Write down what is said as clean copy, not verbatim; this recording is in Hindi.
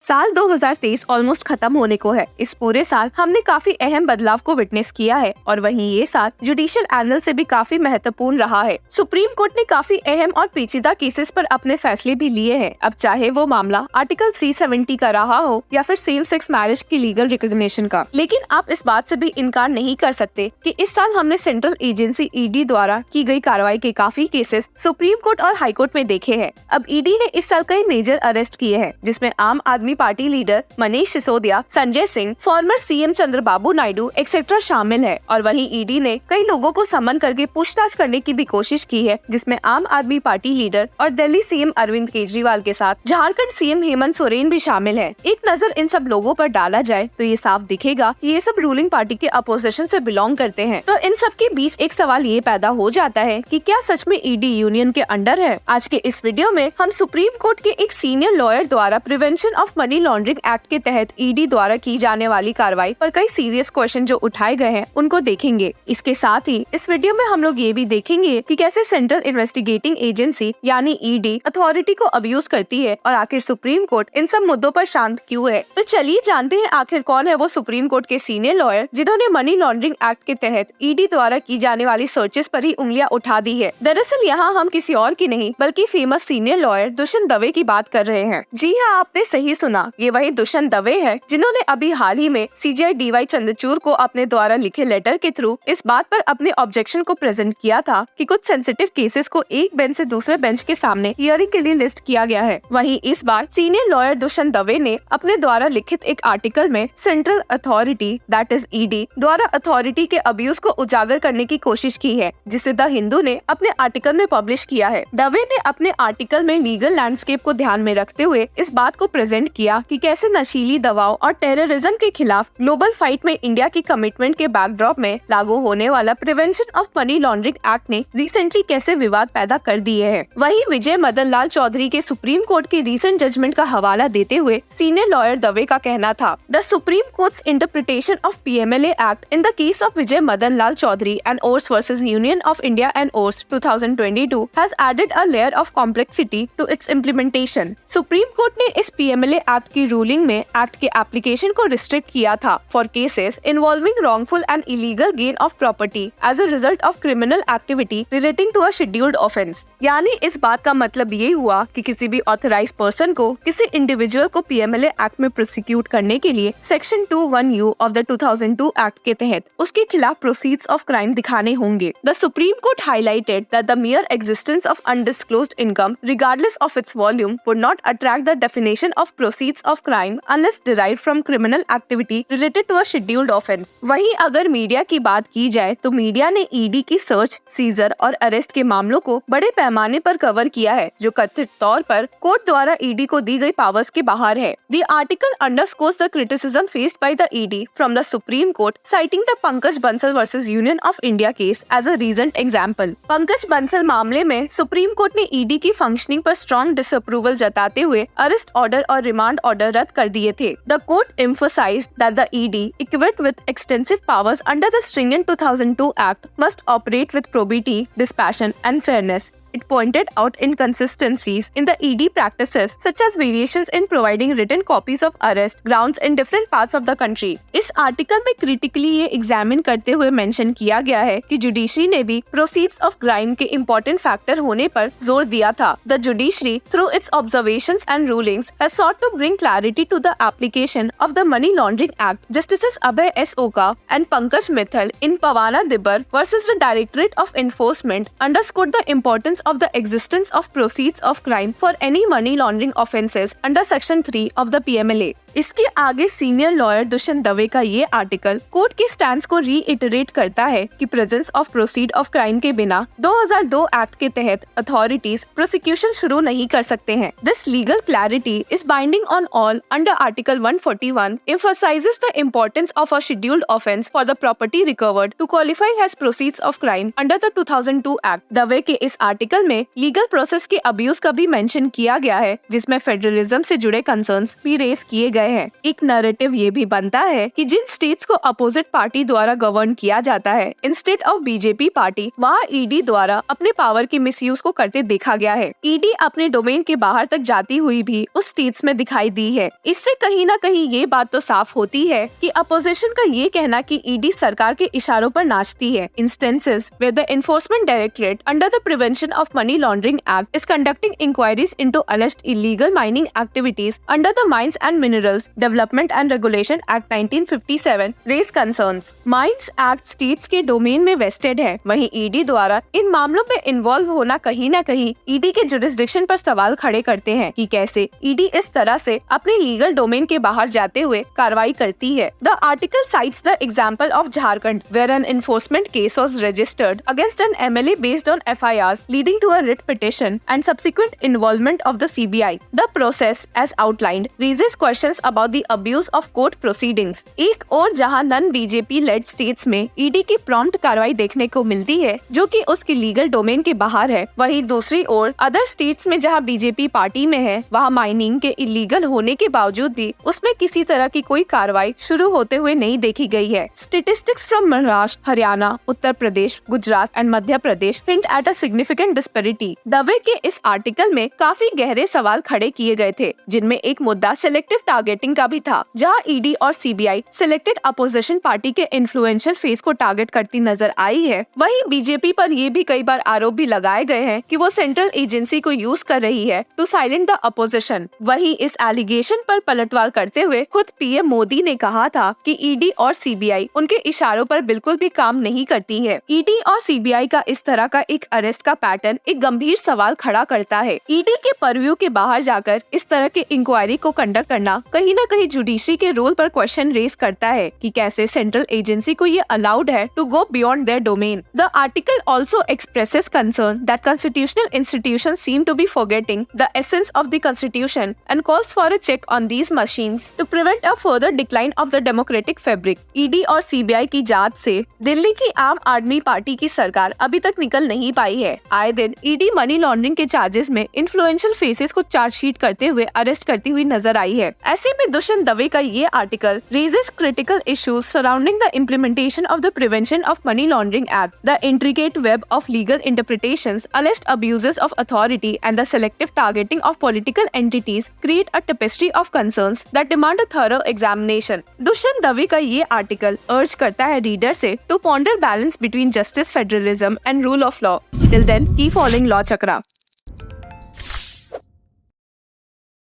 साल 2023 ऑलमोस्ट खत्म होने को है। इस पूरे साल हमने काफी अहम बदलाव को विटनेस किया है और वहीं ये साल जुडिशियल एनल से भी काफी महत्वपूर्ण रहा है। सुप्रीम कोर्ट ने काफी अहम और पेचीदा केसेस पर अपने फैसले भी लिए हैं। अब चाहे वो मामला आर्टिकल 370 का रहा हो या फिर सेम सेक्स मैरिज की लीगल रिकॉग्निशन का, लेकिन आप इस बात से भी इनकार नहीं कर सकते कि इस साल हमने सेंट्रल एजेंसी ईडी द्वारा की गई कार्रवाई के काफी केसेस सुप्रीम कोर्ट और हाई कोर्ट में देखे हैं। अब ईडी ने इस साल कई मेजर अरेस्ट किए हैं, जिसमें आम आदमी party leader Manish Sisodia, Sanjay Singh, farmer CM Chandrababu Naidu etcetera शामिल है। और वहीं ईडी ने कई लोगों को समन करके पूछताछ करने की भी कोशिश की है, जिसमें आम आदमी पार्टी लीडर और दिल्ली सीएम अरविंद केजरीवाल के साथ झारखंड सीएम हेमंत सोरेन भी शामिल है। एक नजर इन सब लोगों पर डाला जाए तो ये साफ दिखेगा कि ये सब रूलिंग पार्टी के अपोजिशन से बिलोंग करते हैं। तो इन सब के बीच एक सवाल ये पैदा हो जाता है कि क्या सच में ईडी यूनियन के अंडर है? आज के इस वीडियो में हम सुप्रीम कोर्ट के एक सीनियर लॉयर द्वारा prevention of money laundering act के तहत ईडी द्वारा की जाने वाली कार्रवाई पर कई सीरियस क्वेश्चन जो उठाए गए हैं उनको देखेंगे। इसके साथ ही इस वीडियो में हम लोग ये भी देखेंगे कि कैसे सेंट्रल इन्वेस्टिगेटिंग एजेंसी यानी ईडी अथॉरिटी को अब्यूज करती है और आखिर सुप्रीम कोर्ट इन सब मुद्दों पर शांत क्यों है। तो चलिए जानते हैं आखिर कौन है वो सुप्रीम कोर्ट के सीनियर लॉयर जिन्होंने मनी लॉन्ड्रिंग एक्ट के तहत ईडी द्वारा की जाने वाली सर्चेस पर ही उंगलियां उठा दी है। दरअसल यहाँ हम किसी और की नहीं बल्कि famous senior lawyer Dushyant Dave की बात कर रहे हैं। जी हाँ, आपने सही सुना, ये वही दुष्यंत दवे है जिन्होंने अभी हाल ही में सीजीआई डीवाई चंद्रचूड़ को अपने द्वारा लिखे लेटर के थ्रू इस बात पर अपने ऑब्जेक्शन को प्रेजेंट किया था कि कुछ सेंसिटिव केसेस को एक बेंच से दूसरे बेंच के सामने हियरिंग के लिए लिस्ट किया गया है। वहीं इस बार सीनियर लॉयर दुष्यंत दवे ने अपने द्वारा लिखित एक आर्टिकल में central authority that is ED द्वारा अथॉरिटी के अब्यूज को उजागर करने की कोशिश की है, जिसे द हिंदू ने अपने आर्टिकल में पब्लिश किया है। दवे ने अपने आर्टिकल में लीगल लैंडस्केप को ध्यान में रखते हुए इस बात को प्रेजेंट किया कि कैसे नशीली दवाओं और टेररिज्म के खिलाफ ग्लोबल फाइट में इंडिया की कमिटमेंट के बैकड्रॉप में लागू होने वाला prevention of money laundering act ने रिसेंटली कैसे विवाद पैदा कर दिए हैं। वहीं विजय मदन लाल चौधरी के सुप्रीम कोर्ट के रीसेंट जजमेंट का हवाला देते हुए सीनियर लॉयर दवे का कहना था, the supreme court's interpretation of PMLA act in the case of Vijay Madan Lal Choudhary and ors versus union of India and ors 2022 has added a layer of complexity to its implementation. Supreme court ने इस पीएमएलए एक्ट की रूलिंग में एक्ट के एप्लीकेशन को रिस्ट्रिक्ट किया था for cases involving wrongful and illegal gain of property as a result of criminal activity relating to a scheduled offense. यानी इस बात का मतलब ये हुआ कि किसी भी ऑथराइज्ड पर्सन को किसी इंडिविजुअल को पीएमएलए एक्ट में प्रोसिक्यूट करने के लिए section 21U of the 2002 act के तहत उसके खिलाफ प्रोसीड्स ऑफ क्राइम दिखाने होंगे। The supreme court highlighted that the mere existence of undisclosed income, regardless of its volume, would not attract the definition of proceeds of crime unless derived from criminal activity related to a scheduled offense. वहीं अगर मीडिया की बात की जाए तो मीडिया ने ईडी की सर्च, सीजर और अरेस्ट के मामलों को बड़े पैमाने पर कवर किया है, जो कथित तौर पर कोर्ट द्वारा ईडी को दी गई पावर्स के बाहर है। The article underscores the criticism faced by the ED from the Supreme Court, citing the Pankaj Bansal versus Union of India case as a recent example. Pankaj Bansal मामले में सुप्रीम कोर्ट ने ईडी की फंक्शनिंग पर स्ट्रॉन्ग डिसअप्रूवल जताते हुए अरेस्ट ऑर्डर और रिमांड ऑर्डर रद्द कर दिए थे। The court emphasized that the ED, equipped with extensive powers under the stringent 2002 Act, must operate with probity, dispassion and fairness. It pointed out inconsistencies in the ED practices, such as variations in providing written copies of arrest grounds in different parts of the country. इस आर्टिकल में क्रिटिकली ये एग्जामिन करते हुए मेंशन किया गया है कि जुडिशरी ने भी प्रोसीड्स ऑफ क्राइम के इम्पोर्टेंट फैक्टर होने पर जोर दिया था। The judiciary, through it's observations and rulings, has sought to bring clarity to the application of the Money Laundering Act. Justices Abhay S. Oka and Pankaj Mithal in Pavana Dibbar versus the Directorate of Enforcement underscored the importance of the existence of proceeds of crime for any money laundering offences under Section 3 of the PMLA. इसके आगे सीनियर लॉयर दुष्यंत दवे का ये आर्टिकल कोर्ट के स्टैंड को रीइटरेट करता है कि presence of proceed of crime के बिना 2002 एक्ट के तहत अथॉरिटीज प्रोसिक्यूशन शुरू नहीं कर सकते हैं। This legal clarity is binding on all under article 141, emphasizes the importance of a scheduled offense for the property recovered to qualify as proceeds of crime under the 2002 Act. Dave के इस आर्टिकल आर्टिकल में लीगल प्रोसेस के अब्यूज का भी मेंशन किया गया है, जिसमें फेडरलिज्म से जुड़े कंसर्न्स भी रेस किए गए हैं। एक नैरेटिव ये भी बनता है कि जिन स्टेट्स को अपोजिट पार्टी द्वारा गवर्न किया जाता है इंस्टेड ऑफ बीजेपी पार्टी, वहाँ ईडी द्वारा अपने पावर के मिसयूज को करते देखा गया है। ईडी अपने डोमेन के बाहर तक जाती हुई भी उस स्टेट्स में दिखाई दी है। इससे कहीं ना कहीं ये बात तो साफ होती है कि अपोजिशन का ये कहना कि ईडी सरकार के इशारों पर नाचती है। Instances where the enforcement directorate under the prevention of money laundering act is conducting inquiries into alleged illegal mining activities under the mines and minerals development and regulation act 1957 raise concerns. Mines act states के डोमेन में वेस्टेड है, वहीं ईडी द्वारा इन मामलों में इन्वॉल्व होना कहीं न कहीं ईडी के जुरिस्डिक्शन पर सवाल खड़े करते हैं कि कैसे ईडी इस तरह से अपने लीगल डोमेन के बाहर जाते हुए कार्रवाई करती है। The article cites the example of Jharkhand, where an enforcement case was registered against an MLA based on FIRs, leading to a writ petition and subsequent involvement of the CBI. The process, as outlined, raises questions about the abuse of court proceedings. एक और जहां नन बीजेपी लेड स्टेट्स में ईडी की प्रॉम्प्ट कार्रवाई देखने को मिलती है, जो कि उसकी लीगल डोमेन के बाहर है, वहीं दूसरी ओर अदर स्टेट्स में जहां बीजेपी पार्टी में है, वहां माइनिंग के इलीगल होने के बावजूद भी उसमें किसी तरह की कोई कार्रवाई शुरू होते हुए नहीं देखी गई है। Statistics from Maharashtra, Haryana, Uttar Pradesh, Gujarat and Madhya Pradesh hint at a significant disparity. Dave के इस आर्टिकल में काफी गहरे सवाल खड़े किए गए थे, जिनमें एक मुद्दा सिलेक्टिव टारगेटिंग का भी था, जहां ईडी और सीबीआई सिलेक्टेड अपोजिशन पार्टी के इन्फ्लुएंशियल फेस को टारगेट करती नजर आई है। वहीं बीजेपी पर ये भी कई बार आरोप भी लगाए गए हैं कि वो सेंट्रल एजेंसी को यूज कर रही है टू साइलेंट द अपोजिशन। वहीं इस एलिगेशन पर पलटवार करते हुए खुद पीएम मोदी ने कहा था कि ईडी और सीबीआई उनके इशारों पर बिल्कुल भी काम नहीं करती है। ईडी और सीबीआई का इस तरह का एक अरेस्ट का पैटर्न एक गंभीर सवाल खड़ा करता है। ईडी के परव्यू के बाहर जाकर इस तरह के इंक्वायरी को कंडक्ट करना कहीं न कहीं जुडिशरी के रोल पर क्वेश्चन रेज करता है कि कैसे सेंट्रल एजेंसी को ये अलाउड है to go beyond their domain. The article also expresses concern that constitutional institutions seem to be forgetting the essence of the constitution and calls for a check on these machines to prevent a further decline of the democratic fabric. ED और सीबीआई की जांच से दिल्ली की आम आदमी पार्टी की सरकार अभी तक निकल नहीं पाई है। आए दिन ईडी मनी लॉन्ड्रिंग के चार्जेस में इन्फ्लुएंशियल फेसेस को चार्जशीट करते हुए अरेस्ट करती हुई नजर आई है। ऐसे में दुष्यंत दवे का ये article raises critical issues surrounding the implementation of the Prevention of Money Laundering Act, the intricate web of legal interpretations, alleged abuses of authority, and the selective targeting of political entities create a tapestry of concerns that demand a thorough examination. Dushyant Dave का ये आर्टिकल अर्ज करता है रीडर से to ponder balance between justice, federalism, and rule of law. Till then, keep following Law Chakra.